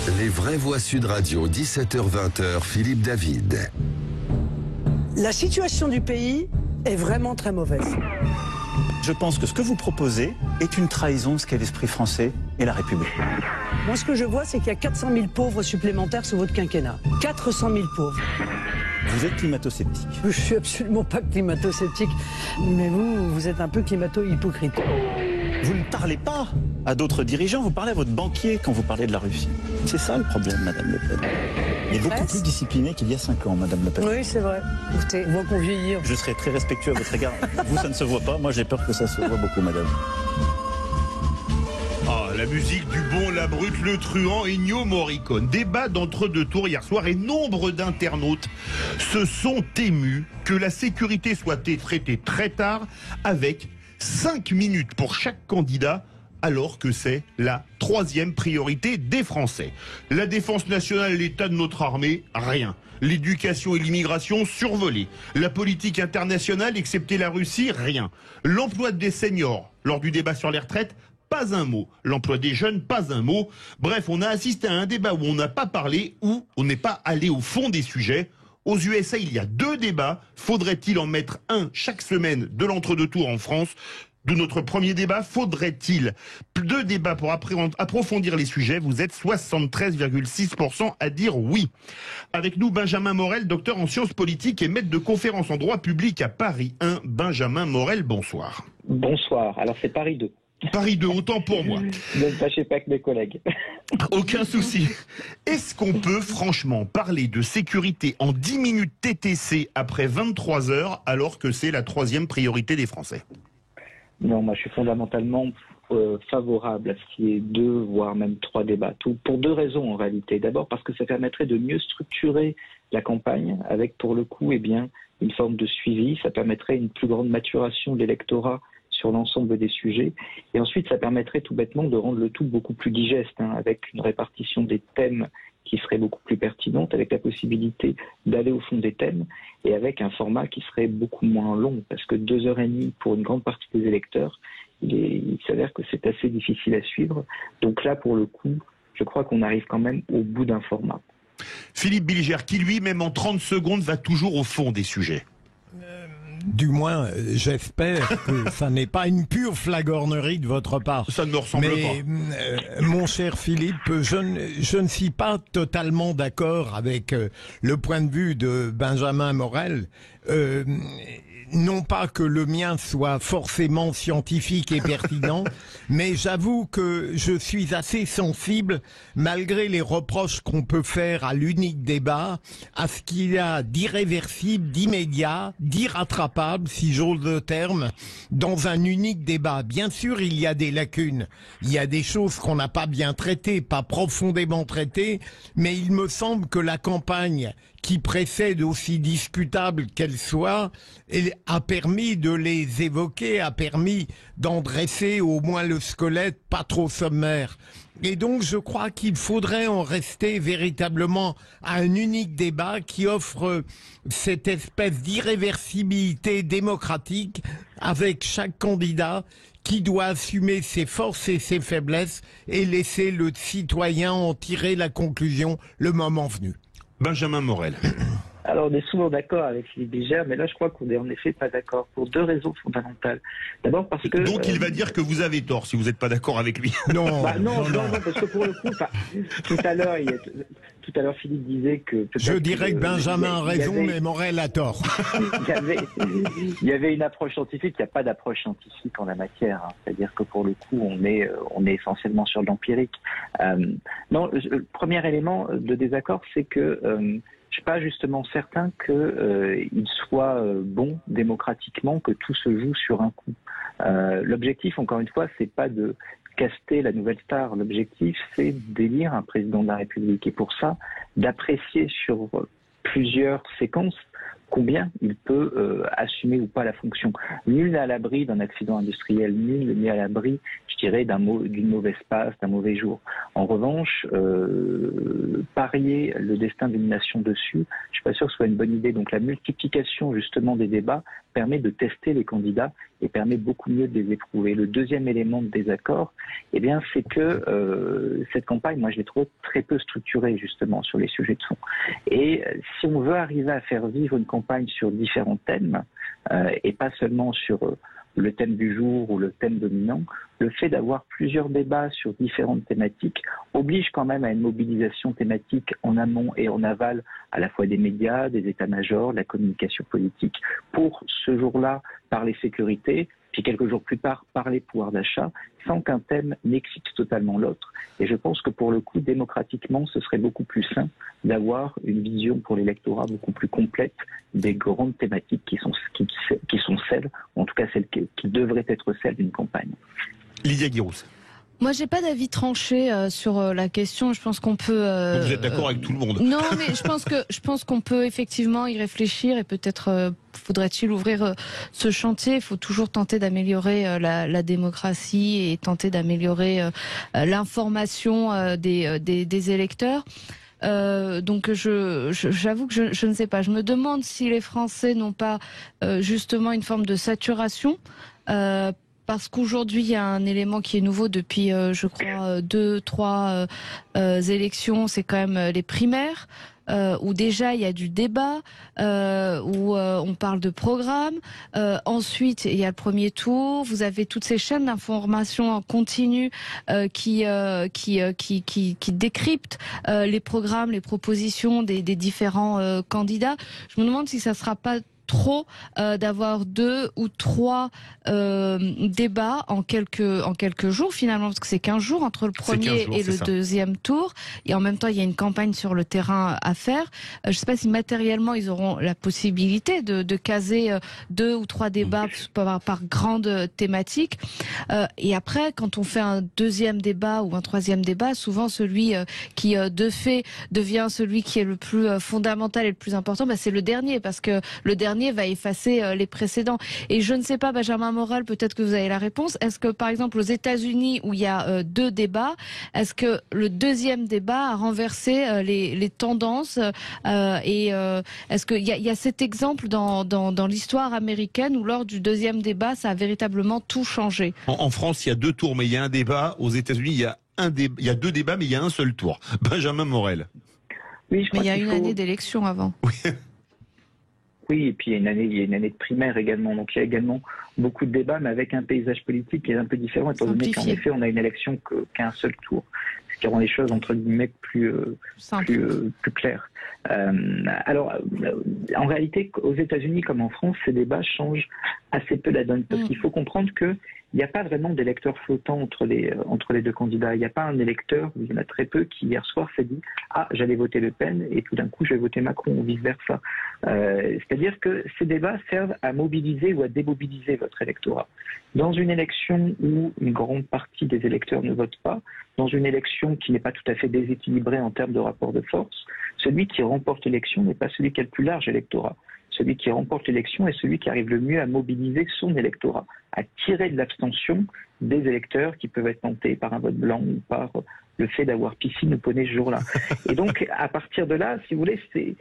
Les vraies voix Sud Radio, 17h-20h, Philippe David. La situation du pays est vraiment très mauvaise. Je pense que ce que vous proposez est une trahison de ce qu'est l'esprit français et la République. Moi, ce que je vois, c'est qu'il y a 400 000 pauvres supplémentaires sous votre quinquennat. 400 000 pauvres. Vous êtes climato-sceptique. Je suis absolument pas climato-sceptique, mais vous êtes un peu climato-hypocrite. Vous ne parlez pas à d'autres dirigeants, vous parlez à votre banquier quand vous parlez de la Russie. C'est ça le problème, Madame Le Pen. Il est beaucoup plus discipliné qu'il y a 5 ans, Madame Le Pen. Oui, c'est vrai. Écoutez, on voit qu'on vieillit. Je serai très respectueux à votre égard. Vous, ça ne se voit pas. Moi, j'ai peur que ça se voit beaucoup, Madame. Ah, la musique du bon, la brute, le truand, Ennio Morricone. Débat d'entre-deux tours hier soir et nombre d'internautes se sont émus que la sécurité soit traitée très tard avec 5 minutes pour chaque candidat, alors que c'est la 3e priorité des Français. La défense nationale et l'état de notre armée, rien. L'éducation et l'immigration, survolés. La politique internationale, excepté la Russie, rien. L'emploi des seniors, lors du débat sur les retraites, pas un mot. L'emploi des jeunes, pas un mot. Bref, on a assisté à un débat où on n'a pas parlé, où on n'est pas allé au fond des sujets. Aux USA, il y a 2 débats. Faudrait-il en mettre un chaque semaine de l'entre-deux tours en France? De notre premier débat, faudrait-il 2 débats pour approfondir les sujets? Vous êtes 73,6% à dire oui. Avec nous, Benjamin Morel, docteur en sciences politiques et maître de conférences en droit public à Paris 1. Benjamin Morel, bonsoir. Bonsoir. Alors c'est Paris 2. Paris 2, autant pour moi. Ne me fâchez pas avec mes collègues. Aucun souci. Est-ce qu'on peut franchement parler de sécurité en 10 minutes TTC après 23 heures alors que c'est la 3e priorité des Français? Non, moi je suis fondamentalement favorable à ce qu'il y ait 2, voire même 3 débats. Pour 2 raisons en réalité. D'abord parce que ça permettrait de mieux structurer la campagne avec pour le coup une forme de suivi. Ça permettrait une plus grande maturation de l'électorat sur l'ensemble des sujets. Et ensuite, ça permettrait tout bêtement de rendre le tout beaucoup plus digeste, avec une répartition des thèmes qui serait beaucoup plus pertinente, avec la possibilité d'aller au fond des thèmes et avec un format qui serait beaucoup moins long, parce que 2h30 pour une grande partie des électeurs, il s'avère que c'est assez difficile à suivre. Donc là, pour le coup, je crois qu'on arrive quand même au bout d'un format. Philippe Bilger, qui lui, même en 30 secondes, va toujours au fond des sujets. Du moins, j'espère que ça n'est pas une pure flagornerie de votre part. Ça ne me ressemble pas. Mon cher Philippe, je ne suis pas totalement d'accord avec le point de vue de Benjamin Morel. Non pas que le mien soit forcément scientifique et pertinent, mais j'avoue que je suis assez sensible, malgré les reproches qu'on peut faire à l'unique débat, à ce qu'il y a d'irréversible, d'immédiat, d'irrattrapable, si j'ose le terme, dans un unique débat. Bien sûr, il y a des lacunes, il y a des choses qu'on n'a pas bien traitées, pas profondément traitées, mais il me semble que la campagne qui précède, aussi discutable qu'elle soit, a permis de les évoquer, a permis d'en dresser au moins le squelette, pas trop sommaire. Et donc je crois qu'il faudrait en rester véritablement à un unique débat qui offre cette espèce d'irréversibilité démocratique avec chaque candidat qui doit assumer ses forces et ses faiblesses et laisser le citoyen en tirer la conclusion le moment venu. Benjamin Morel. Alors, on est souvent d'accord avec Philippe Bilger, mais là, je crois qu'on n'est en effet pas d'accord pour 2 raisons fondamentales. D'abord parce que... Donc, il va dire que vous avez tort si vous n'êtes pas d'accord avec lui. Non, non, parce que pour le coup, tout à l'heure, Philippe disait que... Je dirais que Benjamin a raison, mais Morel a tort. Il y avait une approche scientifique, il n'y a pas d'approche scientifique en la matière. C'est-à-dire que pour le coup, on est essentiellement sur de l'empirique. Non, le premier élément de désaccord, c'est que... je suis pas justement certain qu'il soit bon démocratiquement, que tout se joue sur un coup. L'objectif, encore une fois, c'est pas de caster la nouvelle star. L'objectif, c'est d'élire un président de la République. Et pour ça, d'apprécier sur plusieurs séquences combien il peut assumer ou pas la fonction. Nul n'est à l'abri d'un accident industriel, nul n'est à l'abri, je dirais, d'une mauvaise passe, d'un mauvais jour. En revanche, parier le destin d'une nation dessus, je suis pas sûr que ce soit une bonne idée. Donc la multiplication justement des débats permet de tester les candidats et permet beaucoup mieux de les éprouver. Le deuxième élément de désaccord, eh bien, c'est que cette campagne, moi, je l'ai trouvée très peu structurée, justement, sur les sujets de fond. Et si on veut arriver à faire vivre une campagne sur différents thèmes, et pas seulement sur le thème du jour ou le thème dominant, le fait d'avoir plusieurs débats sur différentes thématiques oblige quand même à une mobilisation thématique en amont et en aval, à la fois des médias, des états-majors, de la communication politique, pour ce jour-là parler sécurité, puis quelques jours plus tard parler pouvoir d'achat, sans qu'un thème n'excite totalement l'autre. Et je pense que pour le coup, démocratiquement, ce serait beaucoup plus sain d'avoir une vision pour l'électorat beaucoup plus complète des grandes thématiques qui sont celles, en tout cas celles qui devraient être celles d'une campagne. Lydia Guirousse. Moi, j'ai pas d'avis tranché sur la question. Je pense qu'on peut. Vous êtes d'accord avec tout le monde? Non, mais je pense qu'on peut effectivement y réfléchir et peut-être faudrait-il ouvrir ce chantier. Il faut toujours tenter d'améliorer la démocratie et tenter d'améliorer l'information des électeurs. Donc j'avoue que je ne sais pas. Je me demande si les Français n'ont pas justement une forme de saturation. Parce qu'aujourd'hui, il y a un élément qui est nouveau depuis, je crois, 2-3 élections, c'est quand même les primaires, où déjà il y a du débat, où on parle de programme. Ensuite, il y a le premier tour. Vous avez toutes ces chaînes d'information en continu qui décryptent les programmes, les propositions des différents candidats. Je me demande si ça sera pas trop d'avoir 2 ou 3 débats en quelques jours finalement, parce que c'est 15 jours entre le premier et le deuxième tour, et en même temps il y a une campagne sur le terrain à faire. Je ne sais pas si matériellement ils auront la possibilité de caser 2 ou 3 débats par grande thématique, et après quand on fait un deuxième débat ou un troisième débat, souvent celui qui de fait devient celui qui est le plus fondamental et le plus important, c'est le dernier, parce que le dernier va effacer les précédents. Et je ne sais pas, Benjamin Morel, peut-être que vous avez la réponse. Est-ce que, par exemple, aux États-Unis, où il y a 2 débats, est-ce que le deuxième débat a renversé les tendances et est-ce qu'il y a cet exemple dans l'histoire américaine où lors du deuxième débat, ça a véritablement tout changé? En France, il y a 2 tours, mais il y a un débat. Aux États-Unis, il y a 2 débats, mais il y a un seul tour. Benjamin Morel. Oui, mais il y a une année d'élection avant. Oui. Oui, et puis il y a une année de primaire également. Donc il y a également beaucoup de débats, mais avec un paysage politique qui est un peu différent, étant donné qu'en effet, on a une élection qu'à un seul tour. Ce qui rend les choses, entre guillemets, plus claires. Alors, en réalité, aux États-Unis comme en France, ces débats changent assez peu la donne. Parce qu'il faut comprendre qu'il n'y a pas vraiment d'électeurs flottants entre les 2 candidats. Il n'y a pas un électeur, il y en a très peu, qui hier soir s'est dit « Ah, j'allais voter Le Pen et tout d'un coup, je vais voter Macron » ou vice-versa. C'est-à-dire que ces débats servent à mobiliser ou à démobiliser votre électorat. Dans une élection où une grande partie des électeurs ne votent pas, dans une élection qui n'est pas tout à fait déséquilibrée en termes de rapport de force, celui qui remporte l'élection n'est pas celui qui a le plus large électorat. Celui qui remporte l'élection est celui qui arrive le mieux à mobiliser son électorat, à tirer de l'abstention des électeurs qui peuvent être tentés par un vote blanc ou par le fait d'avoir piscine ou poney ce jour-là. Et donc, à partir de là, si vous voulez, c'est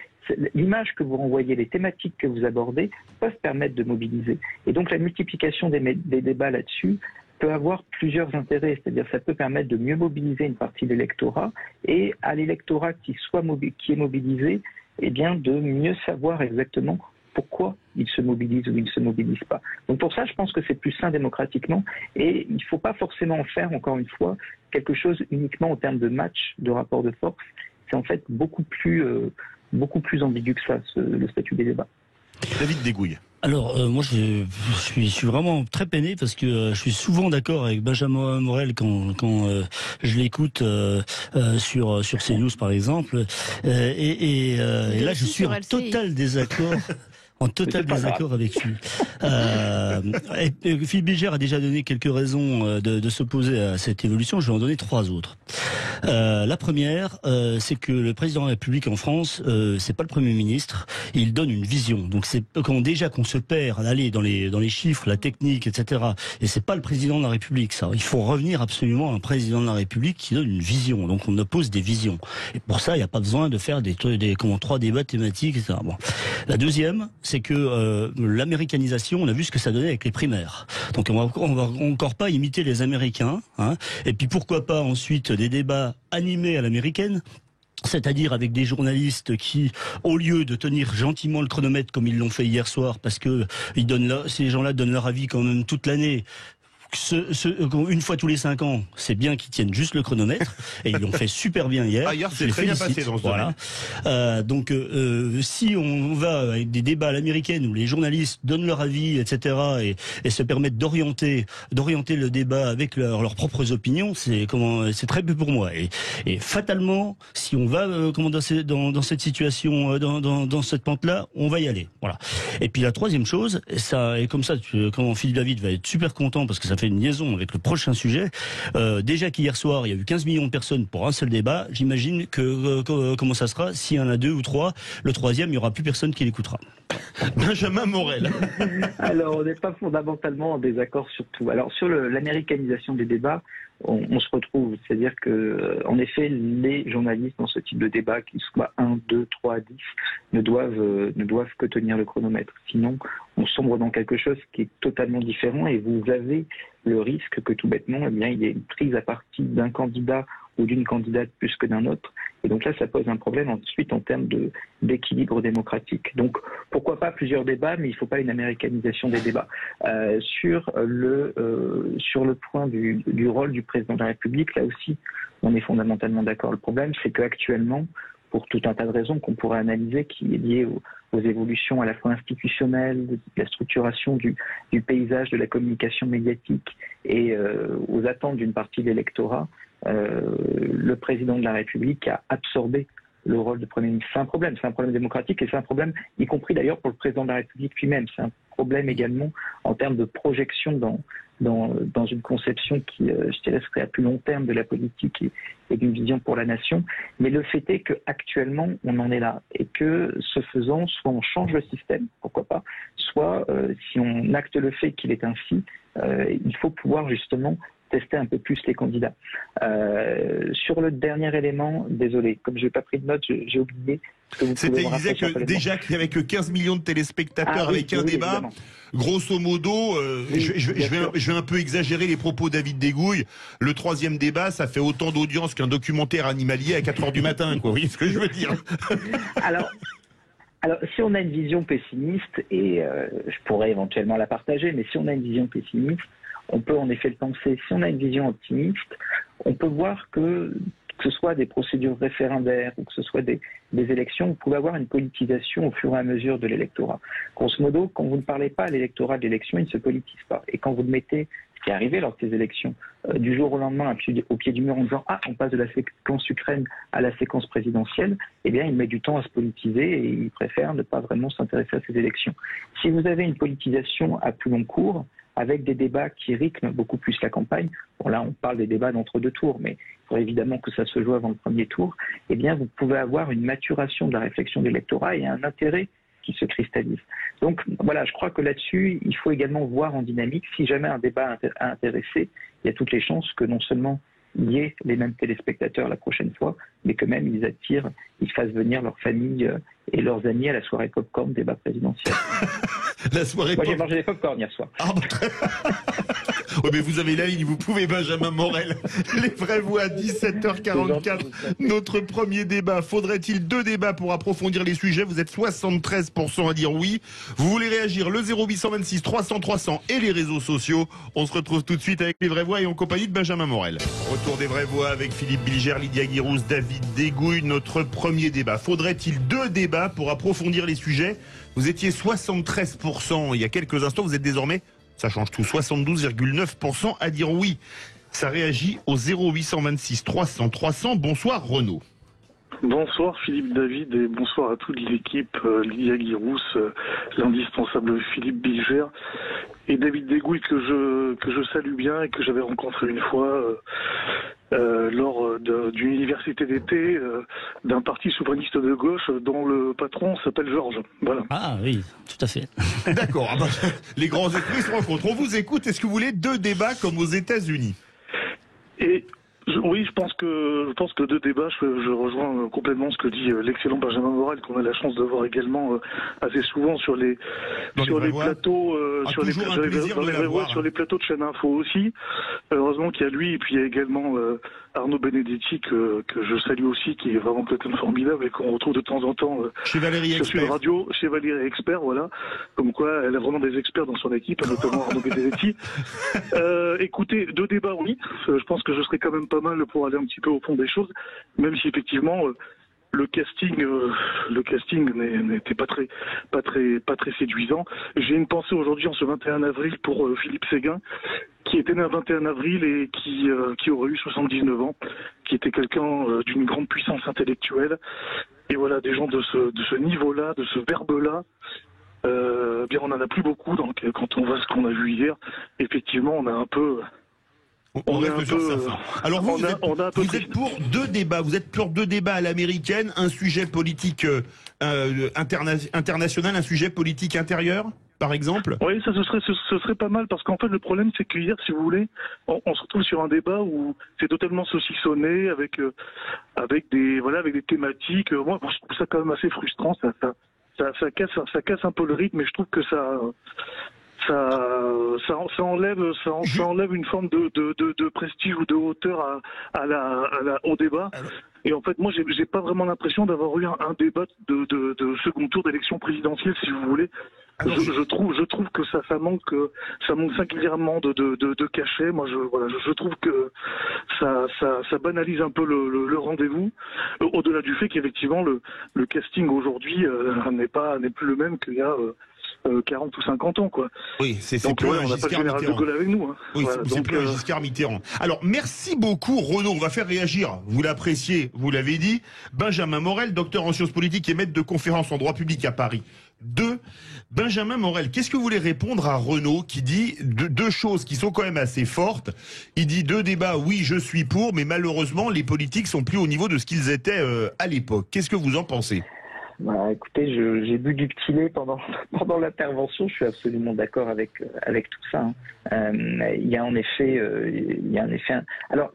l'image que vous renvoyez, les thématiques que vous abordez peuvent permettre de mobiliser. Et donc, la multiplication des débats là-dessus peut avoir plusieurs intérêts, c'est-à-dire ça peut permettre de mieux mobiliser une partie de l'électorat, et à l'électorat qui est mobilisé, eh bien, de mieux savoir exactement pourquoi il se mobilise ou il ne se mobilise pas. Donc pour ça, je pense que c'est plus sain démocratiquement, et il ne faut pas forcément en faire, encore une fois, quelque chose uniquement en termes de match, de rapport de force. C'est en fait beaucoup plus ambigu que ça, le statut des débats. David Degouille. Alors moi je suis vraiment très peiné parce que je suis souvent d'accord avec Benjamin Morel quand je l'écoute sur CNews par exemple, et là je suis en total désaccord. En total désaccord avec lui. Philippe Bilger a déjà donné quelques raisons de s'opposer à cette évolution. Je vais en donner 3 autres. La première, c'est que le président de la République en France, c'est pas le Premier ministre. Il donne une vision. Donc c'est déjà qu'on se perd d'aller dans les chiffres, la technique, etc. Et c'est pas le président de la République, ça. Il faut revenir absolument à un président de la République qui donne une vision. Donc on oppose des visions. Et pour ça, il n'y a pas besoin de faire 3 débats thématiques, etc. Bon. La deuxième, c'est que l'américanisation, on a vu ce que ça donnait avec les primaires. Donc on va encore pas imiter les Américains. Hein. Et puis pourquoi pas ensuite des débats animés à l'américaine, c'est-à-dire avec des journalistes qui, au lieu de tenir gentiment le chronomètre comme ils l'ont fait hier soir, parce que ces gens-là donnent leur avis quand même toute l'année, une fois tous les 5 ans, c'est bien qu'ils tiennent juste le chronomètre, et ils l'ont fait super bien hier. Hier, c'est très bien passé dans ce domaine. Donc, si on va avec des débats à l'américaine où les journalistes donnent leur avis, etc., et se permettent d'orienter le débat avec leurs propres opinions, c'est très peu pour moi. Et fatalement, si on va dans cette situation, dans cette pente-là, on va y aller. Voilà. Et puis la troisième chose, et comme ça, Philippe David va être super content parce que ça fait une liaison avec le prochain sujet. Déjà qu'hier soir, il y a eu 15 millions de personnes pour un seul débat. J'imagine comment ça sera s'il y en a 2 ou 3. Le troisième, il n'y aura plus personne qui l'écoutera. Benjamin Morel. Alors, on n'est pas fondamentalement en désaccord sur tout. Alors, sur l'américanisation des débats, on se retrouve. C'est-à-dire que, en effet, les journalistes dans ce type de débat, qu'ils soient 1, 2, 3, 10, ne doivent que tenir le chronomètre. Sinon, on sombre dans quelque chose qui est totalement différent et vous avez le risque que tout bêtement, il y ait une prise à partie d'un candidat ou d'une candidate plus que d'un autre. Et donc là, ça pose un problème ensuite en termes d'équilibre démocratique. Donc, pourquoi pas plusieurs débats, mais il ne faut pas une américanisation des débats. Sur le point du rôle du président de la République, là aussi, on est fondamentalement d'accord. Le problème, c'est qu'actuellement, pour tout un tas de raisons qu'on pourrait analyser, qui est lié aux évolutions à la fois institutionnelles, de la structuration du paysage de la communication médiatique et aux attentes d'une partie de l'électorat, le président de la République a absorbé le rôle de Premier ministre. C'est un problème démocratique et c'est un problème, y compris d'ailleurs pour le président de la République lui-même. C'est un problème également en termes de projection dans une conception qui, je dirais, serait à plus long terme de la politique et d'une vision pour la nation. Mais le fait est qu'actuellement, on en est là. Et que, ce faisant, soit on change le système, pourquoi pas, soit, si on acte le fait qu'il est ainsi, il faut pouvoir justement tester un peu plus les candidats. Sur le dernier élément, désolé, comme je n'ai pas pris de notes, j'ai oublié. C'était, il disait que déjà qu'il n'y avait que 15 millions de téléspectateurs avec un débat. Évidemment. Grosso modo, je vais un peu exagérer les propos de David Degouille. Le troisième débat, ça fait autant d'audience qu'un documentaire animalier à 4h du matin, quoi. Vous voyez ce que je veux dire? Alors, si on a une vision pessimiste, et je pourrais éventuellement la partager, mais si on a une vision pessimiste, on peut en effet le penser. Si on a une vision optimiste, on peut voir que ce soit des procédures référendaires ou que ce soit des élections, vous pouvez avoir une politisation au fur et à mesure de l'électorat. Grosso modo, quand vous ne parlez pas à l'électorat de l'élection, il ne se politise pas. Et quand vous le mettez, ce qui est arrivé lors de ces élections, du jour au lendemain, au pied du mur en disant « Ah, on passe de la séquence Ukraine à la séquence présidentielle », eh bien, il met du temps à se politiser et il préfère ne pas vraiment s'intéresser à ces élections. Si vous avez une politisation à plus long cours, avec des débats qui rythment beaucoup plus la campagne. Bon, là, on parle des débats d'entre-deux tours, mais il faudrait évidemment que ça se joue avant le premier tour. Eh bien, vous pouvez avoir une maturation de la réflexion de l'électorat et un intérêt qui se cristallise. Donc, voilà, je crois que là-dessus, il faut également voir en dynamique. Si jamais un débat a intéressé, il y a toutes les chances que non seulement il y ait les mêmes téléspectateurs la prochaine fois, mais que même ils fassent venir leur famille et leurs amis à la soirée popcorn débat présidentiel. La soirée Moi, j'ai mangé des popcorn hier soir. Ah, oui, mais vous avez la ligne, vous pouvez, Benjamin Morel. Les vraies voix, 17h44. Notre premier débat. Faudrait-il 2 débats pour approfondir les sujets? Vous êtes 73% à dire oui. Vous voulez réagir? Le 0826 300 300 et les réseaux sociaux. On se retrouve tout de suite avec les vraies voix et en compagnie de Benjamin Morel. Retour des vraies voix avec Philippe Bilger, Lydia Guirousse, David Degouille. Notre premier débat. Faudrait-il 2 débats pour approfondir les sujets? Vous étiez 73% il y a quelques instants. Vous êtes désormais, ça change tout, 72,9% à dire oui. Ça réagit au 0826 300 300. Bonsoir Renaud. Bonsoir Philippe David et bonsoir à toute l'équipe, Lydia Guirousse, l'indispensable Philippe Bilger et David Degouille que je salue bien et que j'avais rencontré une fois lors d'une université d'été d'un parti souverainiste de gauche dont le patron s'appelle Georges. Voilà. Ah oui, tout à fait. D'accord, ah bah, les grands esprits se rencontrent. On vous écoute, est-ce que vous voulez 2 débats comme aux États-Unis? Et Oui, je pense que deux débats, je rejoins complètement ce que dit l'excellent Benjamin Morel, qu'on a la chance de voir également assez souvent sur les plateaux, sur les plateaux de chaîne info aussi. Heureusement qu'il y a lui, et puis il y a également Arnaud Benedetti que je salue aussi, qui est vraiment quelqu'un de formidable et qu'on retrouve de temps en temps chez Valérie sur Sud Radio, chez Valérie Expert, voilà. Comme quoi, elle a vraiment des experts dans son équipe, notamment Arnaud Benedetti. Écoutez, deux débats, oui. Je pense que je serais quand même pas mal pour aller un petit peu au fond des choses, même si effectivement le casting n'était pas très séduisant. J'ai une pensée aujourd'hui en ce 21 avril pour Philippe Séguin, qui était né un 21 avril et qui aurait eu 79 ans, qui était quelqu'un d'une grande puissance intellectuelle. Et voilà, des gens de ce niveau-là, de ce verbe-là, bien on en a plus beaucoup. Donc quand on voit ce qu'on a vu hier, effectivement, on a un peu. On reste sur sa fin. Alors vous êtes pour deux débats. Vous êtes pour deux débats à l'américaine, un sujet politique international, un sujet politique intérieur, par exemple. Oui, ça ce serait pas mal, parce qu'en fait le problème c'est que hier, si vous voulez, on se retrouve sur un débat où c'est totalement saucissonné avec des thématiques. Moi, je trouve ça quand même assez frustrant. Ça casse un peu le rythme, et je trouve que ça enlève une forme de prestige ou de hauteur au débat. Et en fait, moi, j'ai pas vraiment l'impression d'avoir eu un débat de second tour d'élection présidentielle, si vous voulez. Je trouve que ça manque singulièrement de cachet. Moi, je trouve que ça banalise un peu le rendez-vous. Au-delà du fait qu'effectivement le casting aujourd'hui n'est plus le même qu'il y a 40 ou 50 ans, quoi. Oui, c'est plus on n'a pas le général de Gaulle avec nous. Hein. Oui, voilà, c'est plus Giscard Mitterrand. Alors, merci beaucoup, Renaud. On va faire réagir. Vous l'appréciez, vous l'avez dit. Benjamin Morel, docteur en sciences politiques et maître de conférences en droit public à Paris. Benjamin Morel, qu'est-ce que vous voulez répondre à Renaud qui dit deux choses qui sont quand même assez fortes. Il dit deux débats, oui, je suis pour, mais malheureusement, les politiques sont plus au niveau de ce qu'ils étaient à l'époque. Qu'est-ce que vous en pensez ? Bah, écoutez, j'ai bu du petit lait pendant l'intervention. Je suis absolument d'accord avec tout ça. Il y a en effet, alors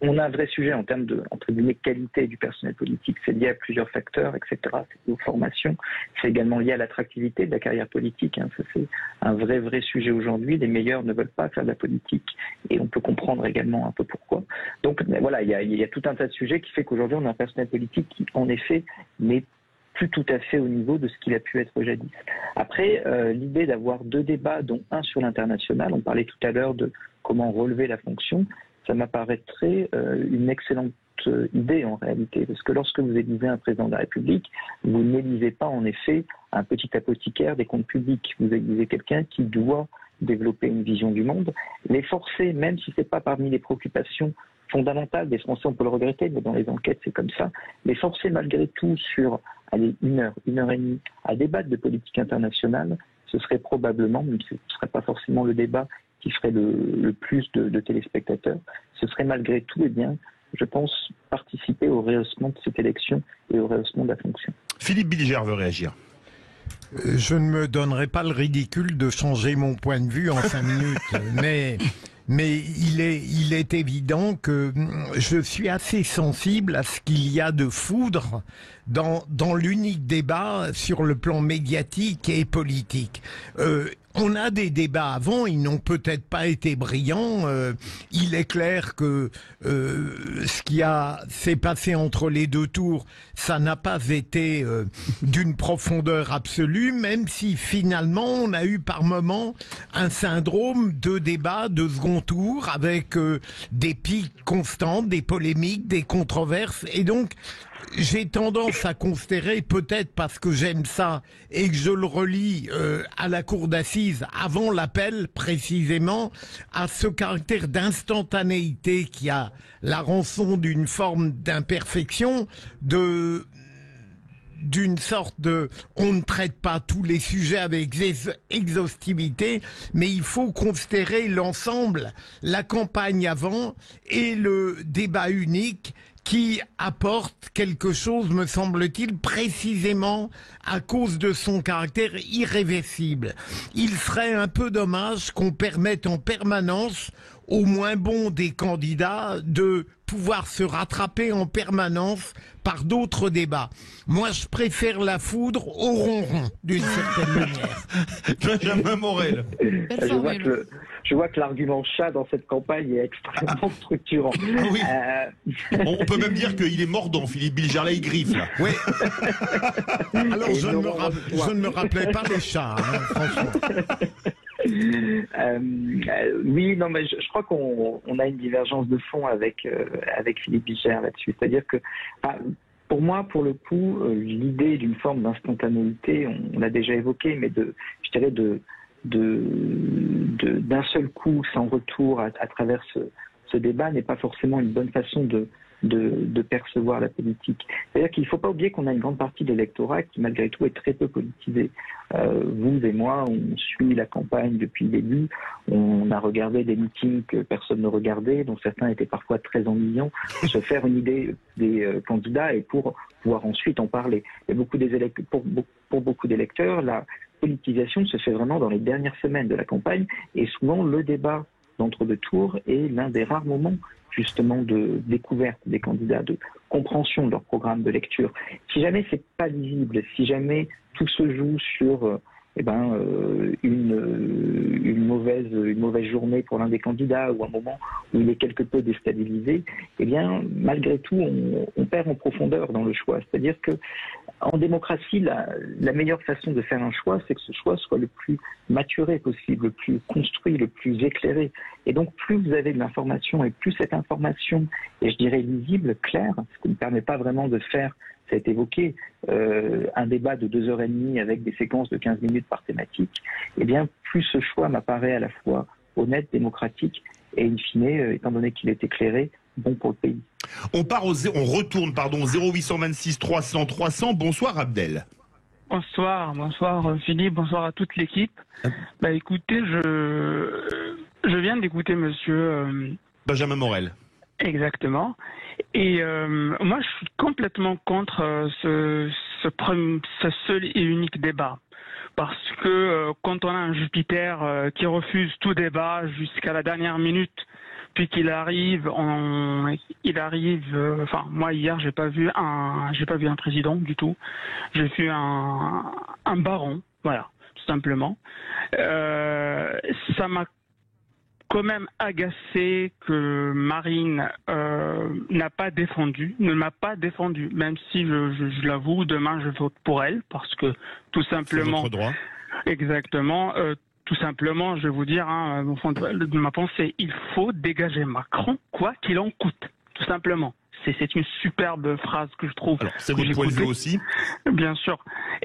on a un vrai sujet en termes de entre guillemets qualité du personnel politique. C'est lié à plusieurs facteurs, etc. C'est lié aux formations. C'est également lié à l'attractivité de la carrière politique. Hein. Ça, c'est un vrai sujet aujourd'hui. Les meilleurs ne veulent pas faire de la politique, et on peut comprendre également un peu pourquoi. Donc voilà, il y a tout un tas de sujets qui fait qu'aujourd'hui on a un personnel politique qui en effet n'est plus tout à fait au niveau de ce qu'il a pu être jadis. Après, l'idée d'avoir deux débats, dont un sur l'international, on parlait tout à l'heure de comment relever la fonction, ça m'apparaîtrait une excellente idée en réalité, parce que lorsque vous élisez un président de la République, vous n'élisez pas en effet un petit apothicaire des comptes publics, vous élisez quelqu'un qui doit développer une vision du monde, les forcer, même si ce n'est pas parmi les préoccupations fondamentale des Français, on peut le regretter, mais dans les enquêtes, c'est comme ça. Mais forcer malgré tout sur une heure et demie à débattre de politique internationale, ce serait probablement, même si ce ne serait pas forcément le débat qui ferait le plus de téléspectateurs, ce serait malgré tout, je pense, participer au rehaussement de cette élection et au rehaussement de la fonction. Philippe Bilger veut réagir. Je ne me donnerai pas le ridicule de changer mon point de vue en 5 minutes, mais il est évident que je suis assez sensible à ce qu'il y a de foudre dans l'unique débat sur le plan médiatique et politique. On a des débats avant, ils n'ont peut-être pas été brillants. Il est clair que ce qui s'est passé entre les deux tours, ça n'a pas été d'une profondeur absolue, même si finalement on a eu par moments un syndrome de débat de second tour avec des pics constants, des polémiques, des controverses, et donc j'ai tendance à considérer, peut-être parce que j'aime ça et que je le relis à la cour d'assises avant l'appel précisément, à ce caractère d'instantanéité qui a la rançon d'une forme d'imperfection, d'une sorte de on ne traite pas tous les sujets avec exhaustivité, mais il faut considérer l'ensemble, la campagne avant et le débat unique qui apporte quelque chose, me semble-t-il, précisément à cause de son caractère irréversible. Il serait un peu dommage qu'on permette en permanence au moins bon des candidats de pouvoir se rattraper en permanence par d'autres débats. Moi, je préfère la foudre au ronron, d'une certaine manière. Benjamin Morel. Je vois que l'argument chat dans cette campagne est extrêmement structurant. Ah oui. On peut même dire qu'il est mordant, Philippe Bilger, là, il griffe. Là. Oui. Alors, je ne me rappelais pas les chats, hein, franchement. Oui, non, mais je crois qu'on a une divergence de fond avec Philippe Bilger là-dessus. C'est-à-dire que, pour moi, pour le coup, l'idée d'une forme d'instantanéité, on l'a déjà évoqué, mais je dirais d'un seul coup, sans retour à travers ce débat, n'est pas forcément une bonne façon de percevoir la politique. C'est-à-dire qu'il ne faut pas oublier qu'on a une grande partie de l'électorat qui, malgré tout, est très peu politisée. Vous et moi, on suit la campagne depuis le début. On a regardé des meetings que personne ne regardait, dont certains étaient parfois très ennuyants, se faire une idée des candidats et pour pouvoir ensuite en parler. Et pour beaucoup d'électeurs, la politisation se fait vraiment dans les dernières semaines de la campagne et souvent le débat d'entre-deux tours est l'un des rares moments justement de découverte des candidats, de compréhension de leur programme de lecture. Si jamais c'est pas lisible, si jamais tout se joue sur une mauvaise journée pour l'un des candidats ou un moment où il est quelque peu déstabilisé, eh bien malgré tout on perd en profondeur dans le choix. C'est-à-dire que en démocratie, la meilleure façon de faire un choix, c'est que ce choix soit le plus maturé possible, le plus construit, le plus éclairé. Et donc, plus vous avez de l'information et plus cette information est, je dirais, lisible, claire, ce qui ne permet pas vraiment de faire, ça a été évoqué, un débat de 2h30 avec des séquences de 15 minutes par thématique, eh bien, plus ce choix m'apparaît à la fois honnête, démocratique et, in fine, étant donné qu'il est éclairé, bon pour le pays. On retourne au 0826 300 300. Bonsoir Abdel. Bonsoir Philippe, bonsoir à toute l'équipe. Écoutez, je viens d'écouter monsieur Benjamin Morel. Exactement. Et moi, je suis complètement contre ce seul et unique débat. Parce que quand on a un Jupiter qui refuse tout débat jusqu'à la dernière minute, puis qu'il arrive, moi hier j'ai pas vu un président du tout, j'ai vu un baron, voilà, tout simplement. Ça m'a quand même agacé que Marine ne m'a pas défendu, même si je l'avoue, demain je vote pour elle, parce que tout simplement. C'est votre droit. Exactement. Tout simplement, je vais vous dire, au fond de ma pensée, il faut dégager Macron, quoi qu'il en coûte, tout simplement. C'est une superbe phrase que je trouve. Alors, c'est votre point de vue aussi. Bien sûr.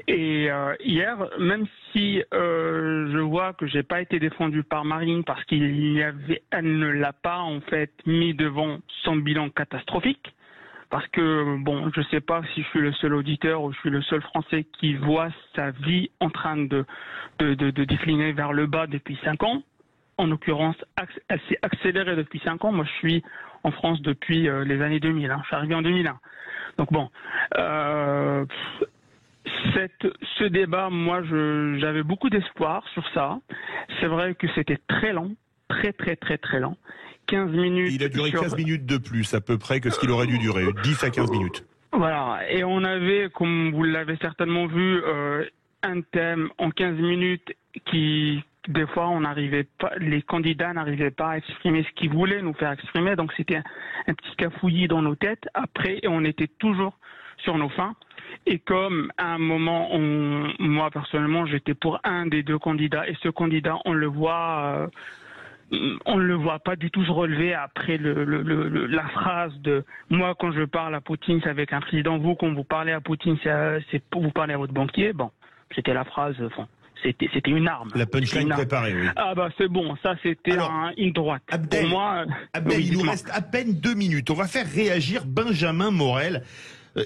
Et hier, même si je vois que j'ai pas été défendu par Marine parce elle ne l'a pas en fait mis devant son bilan catastrophique. Parce que, bon, je sais pas si je suis le seul auditeur ou je suis le seul Français qui voit sa vie en train de décliner vers le bas depuis 5 ans. En l'occurrence, elle s'est accélérée depuis 5 ans. Moi, je suis en France depuis les années 2000. Je suis arrivé en 2001. Donc bon, ce débat, moi, j'avais beaucoup d'espoir sur ça. C'est vrai que c'était très lent, très lent. 15 minutes. Il a duré 15 minutes de plus à peu près que ce qu'il aurait dû durer, 10 à 15 minutes. Voilà, et on avait, comme vous l'avez certainement vu, un thème en 15 minutes qui, des fois, les candidats n'arrivaient pas à exprimer ce qu'ils voulaient nous faire exprimer, donc c'était un petit cafouillis dans nos têtes. Après, on était toujours sur nos fins. Et comme à un moment, moi personnellement, j'étais pour un des deux candidats, et ce candidat, on le voit pas du tout se relever après la phrase de moi quand je parle à Poutine c'est avec un président, vous quand vous parlez à Poutine c'est pour vous parler à votre banquier. Bon, c'était la phrase, c'était une arme. La punchline préparée, oui. Ah c'est bon, ça c'était une droite. Abdel, pour moi, Abdel, il nous reste à peine 2 minutes. On va faire réagir Benjamin Morel.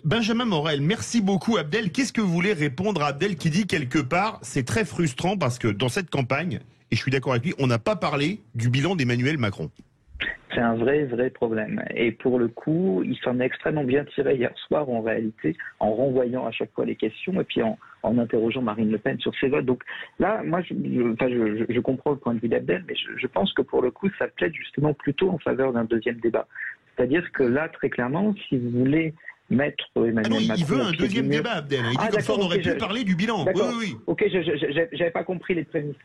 Benjamin Morel, merci beaucoup Abdel. Qu'est-ce que vous voulez répondre à Abdel qui dit quelque part, c'est très frustrant parce que dans cette campagne, et je suis d'accord avec lui, on n'a pas parlé du bilan d'Emmanuel Macron. C'est un vrai problème. Et pour le coup, il s'en est extrêmement bien tiré hier soir, en réalité, en renvoyant à chaque fois les questions et puis en interrogeant Marine Le Pen sur ses votes. Donc là, moi, je comprends le point de vue d'Abdel, mais je pense que pour le coup, ça plaide justement plutôt en faveur d'un deuxième débat. C'est-à-dire que là, très clairement, si vous voulez mettre Emmanuel Macron... il veut un deuxième débat, Abdel. Il dit comme ça, on aurait pu parler du bilan. Oui. Ok, j'avais pas compris les prémices.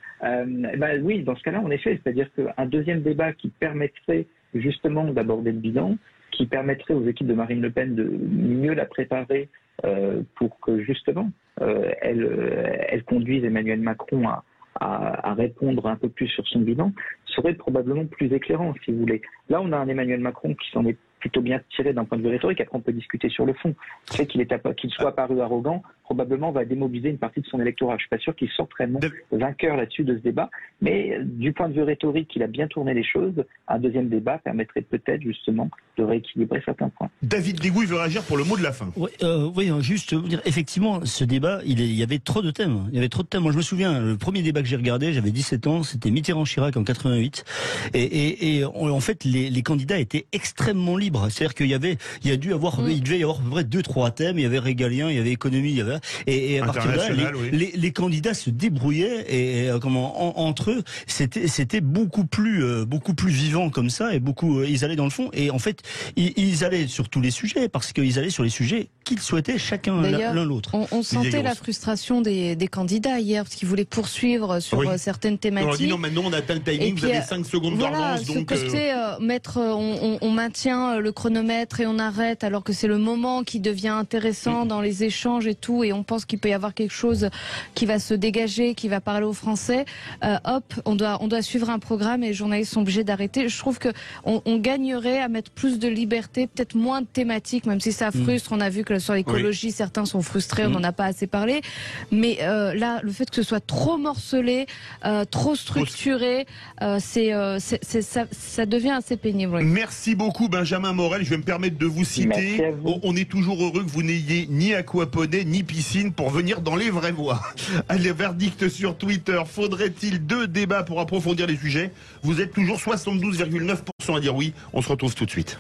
Oui, dans ce cas-là, en effet, c'est-à-dire qu'un deuxième débat qui permettrait justement d'aborder le bilan, qui permettrait aux équipes de Marine Le Pen de mieux la préparer pour que justement elle conduise Emmanuel Macron à répondre un peu plus sur son bilan, serait probablement plus éclairant, si vous voulez. Là, on a un Emmanuel Macron qui s'en est plutôt bien tiré d'un point de vue rhétorique. Après, on peut discuter sur le fond. Le fait qu'il soit apparu arrogant, probablement va démobiliser une partie de son électorat. Je suis pas sûr qu'il sorte réellement vainqueur là-dessus de ce débat. Mais du point de vue rhétorique, il a bien tourné les choses. Un deuxième débat permettrait peut-être justement de rééquilibrer certains points. David Dégouille veut réagir pour le mot de la fin. Oui, juste vous dire, effectivement, ce débat, il y avait trop de thèmes. Il y avait trop de thèmes. Moi, je me souviens, le premier débat que j'ai regardé, j'avais 17 ans, c'était Mitterrand-Chirac en 88. Et en fait, les candidats étaient extrêmement libres. C'est-à-dire qu'il il devait y avoir à peu près 2-3 thèmes. Il y avait régalien, il y avait économie, il y avait, et à partir de là, les candidats se débrouillaient et entre eux, c'était beaucoup plus vivant comme ça, et ils allaient dans le fond. Et en fait, ils allaient sur tous les sujets, parce qu'ils allaient sur les sujets qu'ils souhaitaient chacun l'un l'autre. On sentait la frustration des candidats hier, parce qu'ils voulaient poursuivre sur certaines thématiques. On leur dit non, maintenant on atteint le timing, vous avez 5 secondes d'avance. Donc on maintient le chronomètre et on arrête, alors que c'est le moment qui devient intéressant dans les échanges et tout, et on pense qu'il peut y avoir quelque chose qui va se dégager, qui va parler aux Français. On doit suivre un programme et les journalistes sont obligés d'arrêter. Je trouve que on gagnerait à mettre plus de liberté, peut-être moins de thématiques, même si ça frustre. On a vu que sur l'écologie, certains sont frustrés, on n'en a pas assez parlé. Mais là, le fait que ce soit trop morcelé, trop structuré, ça devient assez pénible. Merci beaucoup Benjamin Morel. Je vais me permettre de vous citer. On est toujours heureux que vous n'ayez ni aquaponie ni piscine pour venir dans les vraies voies. Allez, verdict sur Twitter. Faudrait-il 2 débats pour approfondir les sujets? Vous êtes toujours 72,9% à dire oui. On se retrouve tout de suite.